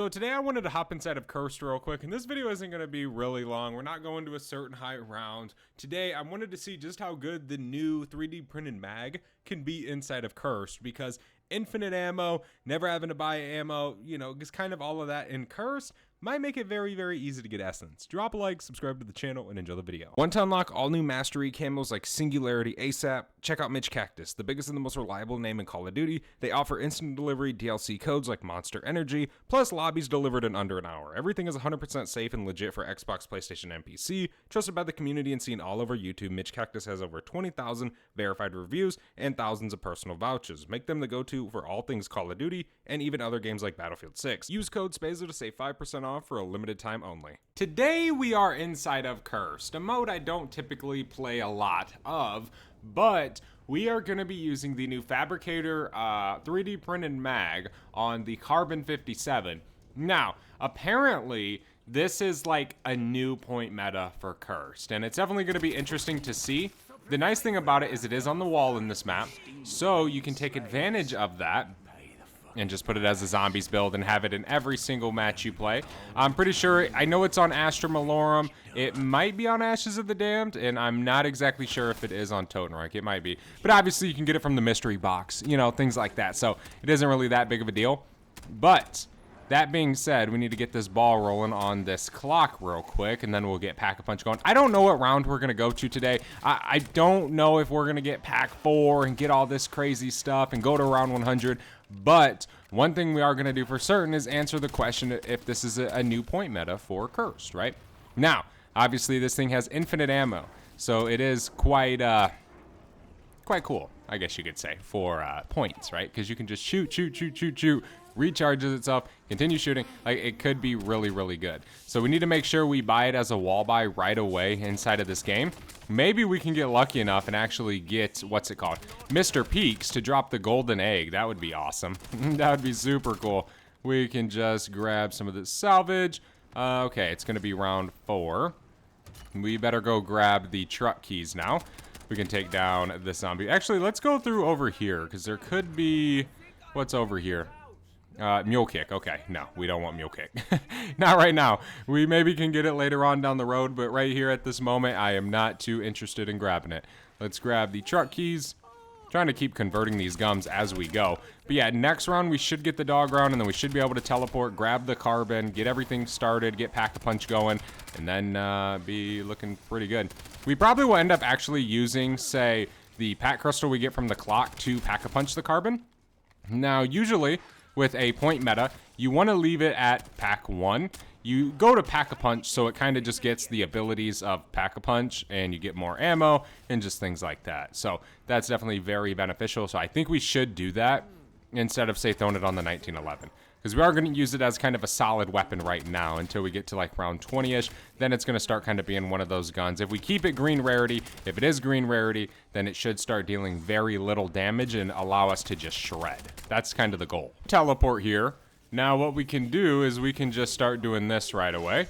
So today I wanted to hop inside of Cursed real quick, and this video isn't going to be really long. We're not going to a certain high round. Today I wanted to see just how good the new 3D printed mag can be inside of Cursed, because infinite ammo, never having to buy ammo, you know, just kind of all of that in Cursed might make it very, very easy to get Essence. Drop a like, subscribe to the channel, and enjoy the video. Want to unlock all new mastery camos like Singularity ASAP? Check out Mitch Cactus, the biggest and the most reliable name in Call of Duty. They offer instant delivery DLC codes like Monster Energy, plus lobbies delivered in under an hour. Everything is 100% safe and legit for Xbox, PlayStation, and PC. Trusted by the community and seen all over YouTube, Mitch Cactus has over 20,000 verified reviews and thousands of personal vouchers. Make them the go-to for all things Call of Duty and even other games like Battlefield 6. Use code SPAZO to save 5% off for a limited time only. Today we are inside of Cursed, a mode I don't typically play a lot of, but we are going to be using the new Fabricator 3D printed mag on the Carbon 57. Now, apparently, this is like a new point meta for Cursed, and it's definitely going to be interesting to see. The nice thing about it is it is on the wall in this map, so you can take advantage of that and just put it as a zombies build and have it in every single match you play. I'm pretty sure, I know it's on Astra Malorum, it might be on Ashes of the Damned, and I'm not exactly sure if it is on Totenreich, it might be. But obviously you can get it from the mystery box, you know, things like that, so it isn't really that big of a deal. But that being said, we need to get this ball rolling on this clock real quick, and then we'll get Pack-a-Punch going. I don't know what round we're going to go to today. I don't know if we're going to get Pack 4 and get all this crazy stuff and go to round 100, but one thing we are going to do for certain is answer the question if this is a new point meta for Cursed, right? Now, obviously this thing has infinite ammo, so it is quite cool, I guess you could say, for points, right? Because you can just shoot, recharges itself, continue shooting. Like, it could be really, really good. So we need to make sure we buy it as a wall buy right away inside of this game. Maybe we can get lucky enough and actually get, what's it called, Mr. Peaks to drop the golden egg. That would be awesome. That would be super cool. We can just grab some of this salvage. Okay, it's gonna be round 4. We better go grab the truck keys now. We can take down the zombie. Actually, let's go through over here, because there could be, what's over here? Mule Kick. Okay, no, we don't want Mule Kick. Not right now. We maybe can get it later on down the road, but right here at this moment, I am not too interested in grabbing it. Let's grab the truck keys. Trying to keep converting these gums as we go. But yeah, next round we should get the dog round, and then we should be able to teleport, grab the carbon, get everything started, get Pack-a-Punch going, and then be looking pretty good. We probably will end up actually using, say, the Pack Crystal we get from the clock to Pack-a-Punch the carbon. Now, usually with a point meta, you want to leave it at Pack 1. You go to Pack-a-Punch, so it kind of just gets the abilities of Pack-a-Punch, and you get more ammo, and just things like that. So that's definitely very beneficial, so I think we should do that instead of, say, throwing it on the 1911. Because we are going to use it as kind of a solid weapon right now until we get to like round 20-ish. Then it's going to start kind of being one of those guns. If we keep it green rarity, if it is green rarity, then it should start dealing very little damage and allow us to just shred. That's kind of the goal. Teleport here. Now what we can do is we can just start doing this right away.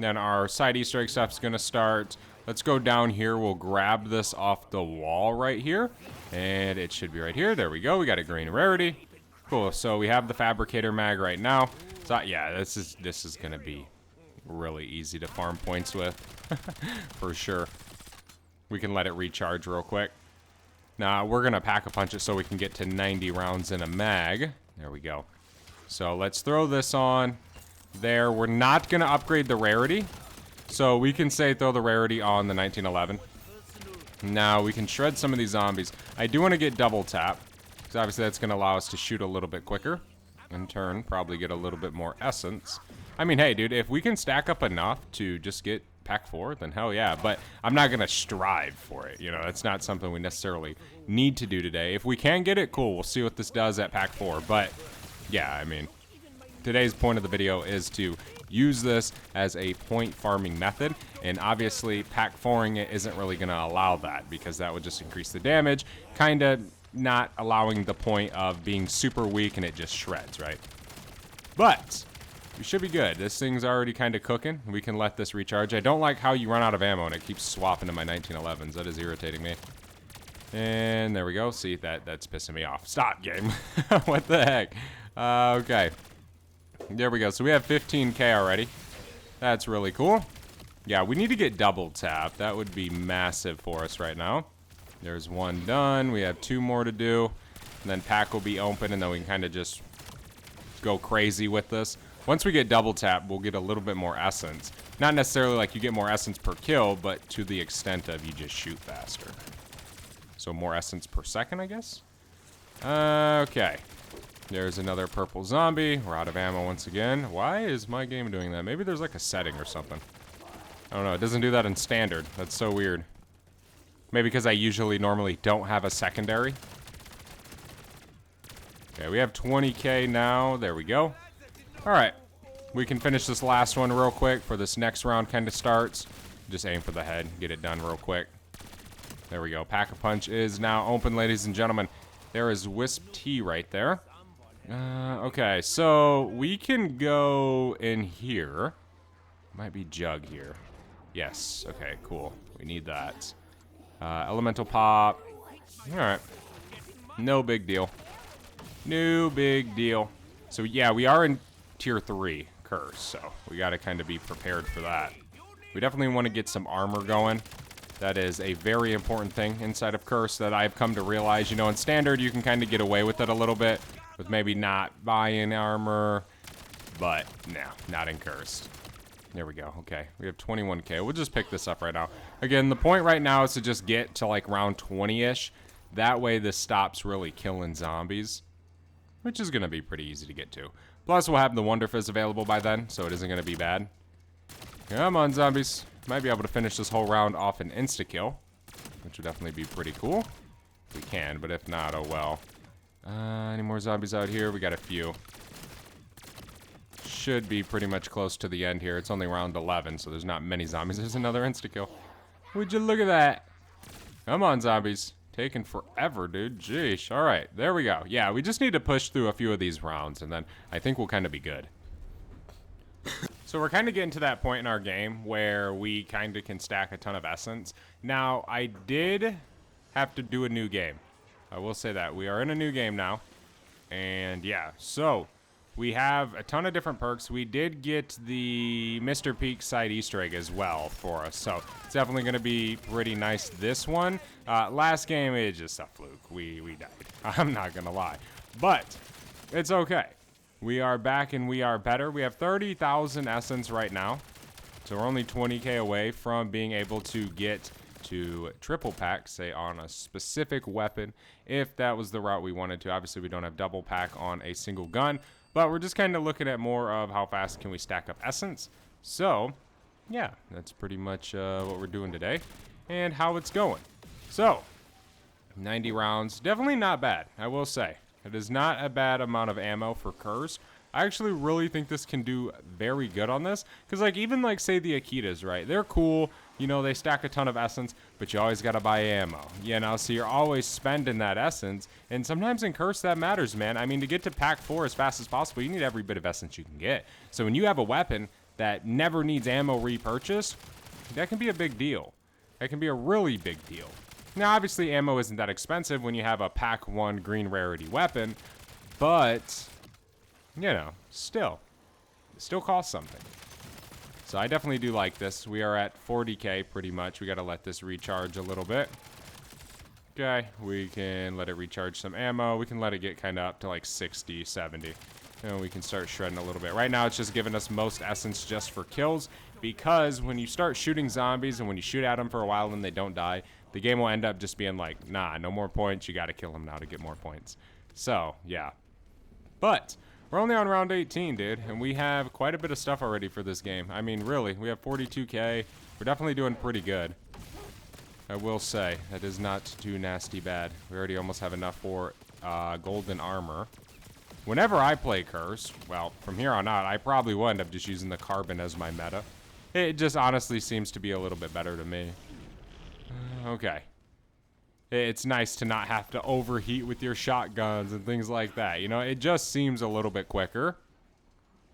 Then our side Easter egg stuff is going to start. Let's go down here. We'll grab this off the wall right here. And it should be right here. There we go. We got a green rarity. Cool, so we have the Fabricator mag right now. So yeah, this is gonna be really easy to farm points with, for sure. We can let it recharge real quick. Now we're gonna Pack-a-Punch it so we can get to 90 rounds in a mag. There we go. So let's throw this on there. We're not gonna upgrade the rarity, so we can say throw the rarity on the 1911. Now we can shred some of these zombies. I do want to get double tap. Obviously that's going to allow us to shoot a little bit quicker. In turn, probably get a little bit more essence. I mean, hey, dude, if we can stack up enough to just get Pack 4, then hell yeah. But I'm not going to strive for it. You know, that's not something we necessarily need to do today. If we can get it, cool. We'll see what this does at Pack 4. But, yeah, I mean, today's point of the video is to use this as a point farming method. And obviously, Pack 4ing it isn't really going to allow that, because that would just increase the damage. Kind of not allowing the point of being super weak and it just shreds, right? But we should be good. This thing's already kind of cooking. We can let this recharge. I don't like how you run out of ammo and it keeps swapping to my 1911s. That is irritating me. And there we go. See, that's pissing me off. Stop, game. What the heck? Okay. There we go. So we have 15k already. That's really cool. Yeah, we need to get double tap. That would be massive for us right now. There's one done. We have 2 more to do. And then pack will be open, and then we can kind of just go crazy with this. Once we get double tap, we'll get a little bit more essence. Not necessarily like you get more essence per kill, but to the extent of you just shoot faster. So more essence per second, I guess? Okay. There's another purple zombie. We're out of ammo once again. Why is my game doing that? Maybe there's like a setting or something. I don't know. It doesn't do that in standard. That's so weird. Maybe because I usually normally don't have a secondary. Okay, we have 20k now. There we go. All right. We can finish this last one real quick for this next round kind of starts. Just aim for the head. Get it done real quick. There we go. Pack-a-Punch is now open, ladies and gentlemen. There is Wisp T right there. Okay, so we can go in here. Might be Jug here. Yes. Okay, cool. We need that. Elemental Pop. All right. No big deal. No big deal. So, yeah, we are in Tier 3 Curse, so we got to kind of be prepared for that. We definitely want to get some armor going. That is a very important thing inside of Curse that I've come to realize. You know, in Standard, you can kind of get away with it a little bit, with maybe not buying armor, but no, not in Cursed. There we go. Okay, we have 21k. We'll just pick this up right now. Again, the point right now is to just get to like round 20-ish. That way this stops really killing zombies, which is going to be pretty easy to get to. Plus, we'll have the Wonder Fizz available by then, so it isn't going to be bad. Come on, zombies. Might be able to finish this whole round off an insta-kill, which would definitely be pretty cool. If we can, but if not, oh well. Any more zombies out here? We got a few. Should be pretty much close to the end here. It's only round 11, so there's not many zombies. There's another insta-kill. Would you look at that? Come on, zombies. Taking forever, dude. Jeesh. All right, there we go. Yeah, we just need to push through a few of these rounds, and then I think we'll kind of be good. So we're kind of getting to that point in our game where we kind of can stack a ton of essence. Now, I did have to do a new game. I will say that. We are in a new game now. And yeah, so we have a ton of different perks. We did get the Mr. Peak side Easter egg as well for us. So it's definitely going to be pretty nice this one. Last game, it just a fluke. We died. I'm not going to lie. But it's okay. We are back and we are better. We have 30,000 essence right now. So we're only 20k away from being able to get to triple pack, say on a specific weapon, if that was the route we wanted to. Obviously, we don't have double pack on a single gun, but we're just kind of looking at more of how fast can we stack up essence. So, yeah, that's pretty much what we're doing today and how it's going. So, 90 rounds, definitely not bad, I will say. It is not a bad amount of ammo for Curse. I actually really think this can do very good on this. Because, like, even, like, say the Akitas, right? They're cool. You know, they stack a ton of essence. But you always got to buy ammo. You know, so you're always spending that essence. And sometimes in Curse, that matters, man. I mean, to get to pack 4 as fast as possible, you need every bit of essence you can get. So when you have a weapon that never needs ammo repurchase, that can be a big deal. That can be a really big deal. Now, obviously, ammo isn't that expensive when you have a pack 1 green rarity weapon. But, you know, still. It still costs something. So I definitely do like this. We are at 40k pretty much. We got to let this recharge a little bit. Okay, we can let it recharge some ammo. We can let it get kind of up to like 60, 70. And we can start shredding a little bit. Right now, it's just giving us most essence just for kills. Because when you start shooting zombies and when you shoot at them for a while and they don't die, the game will end up just being like, nah, no more points. You got to kill them now to get more points. So, yeah. But we're only on round 18, dude, and we have quite a bit of stuff already for this game. I mean, really, we have 42k. We're definitely doing pretty good. I will say, that is not too nasty bad. We already almost have enough for golden armor. Whenever I play Curse, well, from here on out, I probably will end up just using the carbon as my meta. It just honestly seems to be a little bit better to me. Okay. It's nice to not have to overheat with your shotguns and things like that. You know, it just seems a little bit quicker.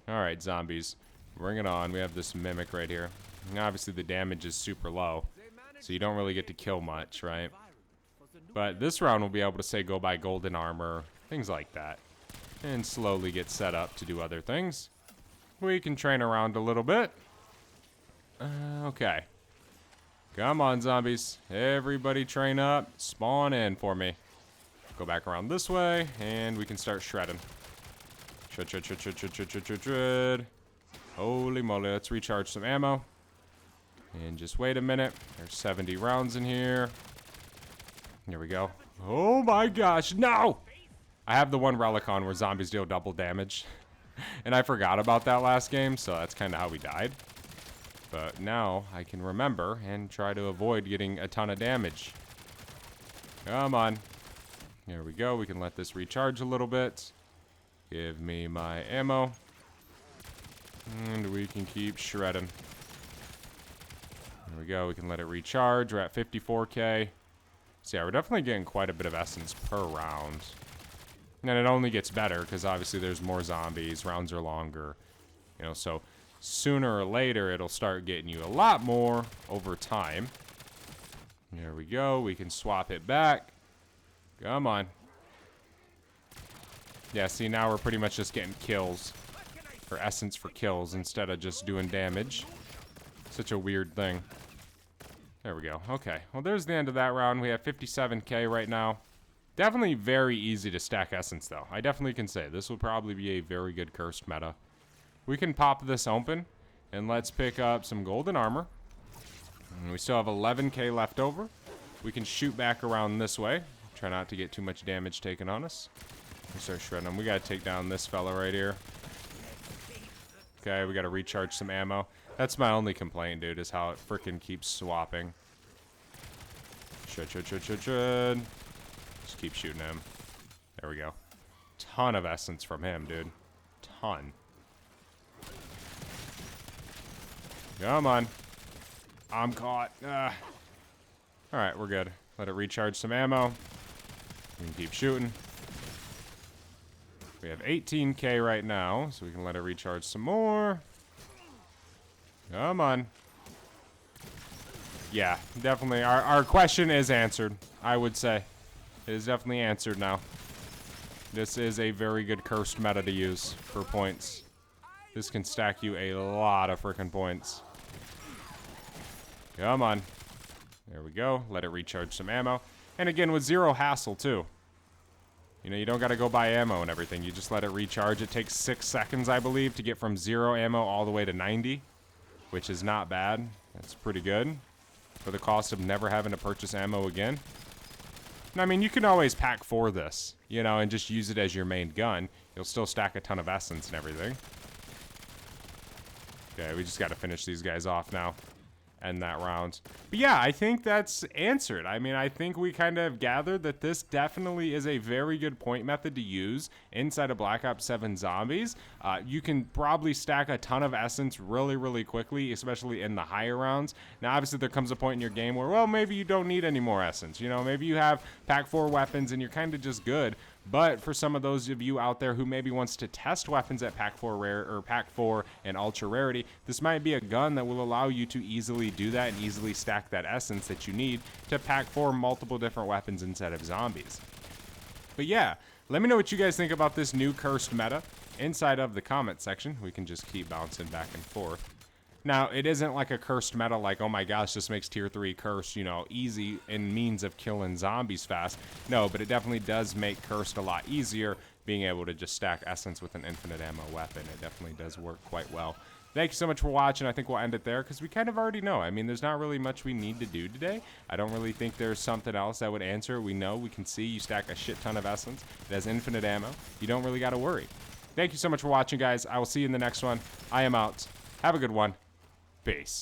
All right, zombies. Bring it on. We have this mimic right here. And obviously, the damage is super low. So you don't really get to kill much, right? But this round, we'll be able to, say, go buy golden armor. Things like that. And slowly get set up to do other things. We can train around a little bit. Okay. Come on, zombies. Everybody train up. Spawn in for me. Go back around this way, and we can start shredding. Shred. Holy moly, let's recharge some ammo. And just wait a minute. There's 70 rounds in here. Here we go. Oh my gosh, no! I have the one relic on where zombies deal double damage. And I forgot about that last game, so that's kind of how we died. But now I can remember and try to avoid getting a ton of damage. Come on. Here we go. We can let this recharge a little bit. Give me my ammo. And we can keep shredding. There we go. We can let it recharge. We're at 54k. So yeah, we're definitely getting quite a bit of essence per round. And it only gets better because obviously there's more zombies. Rounds are longer. You know, so sooner or later it'll start getting you a lot more over time. There we go. We can swap it back. Come on. Yeah, see, now we're pretty much just getting kills. Or essence for kills instead of just doing damage. Such a weird thing. There we go. Okay. Well, there's the end of that round. We have 57k right now. Definitely very easy to stack essence, though. I definitely can say this will probably be a very good cursed meta. We can pop this open, and let's pick up some golden armor. And we still have 11k left over. We can shoot back around this way. Try not to get too much damage taken on us. We start shredding them. We gotta take down this fella right here. Okay, we gotta recharge some ammo. That's my only complaint, dude, is how it freaking keeps swapping. Shred. Just keep shooting him. There we go. Ton of essence from him, dude. Ton. Come on. I'm caught. Alright, we're good. Let it recharge some ammo. We can keep shooting. We have 18k right now, so we can let it recharge some more. Come on. Yeah, definitely. Our question is answered, I would say. It is definitely answered now. This is a very good cursed meta to use for points. This can stack you a lot of freaking points. Come on. There we go. Let it recharge some ammo. And again, with zero hassle, too. You know, you don't got to go buy ammo and everything. You just let it recharge. It takes 6 seconds, I believe, to get from 0 ammo all the way to 90. Which is not bad. That's pretty good. For the cost of never having to purchase ammo again. And I mean, you can always pack for this. You know, and just use it as your main gun. You'll still stack a ton of essence and everything. Okay, we just got to finish these guys off now. End that round. But yeah, I think that's answered. I mean, I think we kind of gathered that this definitely is a very good point method to use inside of Black Ops 7 Zombies. You can probably stack a ton of essence really, really quickly, especially in the higher rounds. Now, obviously, there comes a point in your game where, well, maybe you don't need any more essence. You know, maybe you have Pack 4 weapons and you're kind of just good. But for some of those of you out there who maybe wants to test weapons at Pack 4 Rare or Pack 4 and Ultra Rarity, this might be a gun that will allow you to easily do that and easily stack that essence that you need to Pack 4 multiple different weapons instead of zombies. But yeah, let me know what you guys think about this new cursed meta inside of the comment section. We can just keep bouncing back and forth. Now, it isn't like a cursed meta like, oh my gosh, this makes tier 3 cursed, you know, easy in means of killing zombies fast. No, but it definitely does make cursed a lot easier, being able to just stack essence with an infinite ammo weapon. It definitely does work quite well. Thank you so much for watching. I think we'll end it there because we kind of already know. I mean, there's not really much we need to do today. I don't really think there's something else that would answer. We know, we can see you stack a shit ton of essence. It has infinite ammo. You don't really got to worry. Thank you so much for watching, guys. I will see you in the next one. I am out. Have a good one. Peace.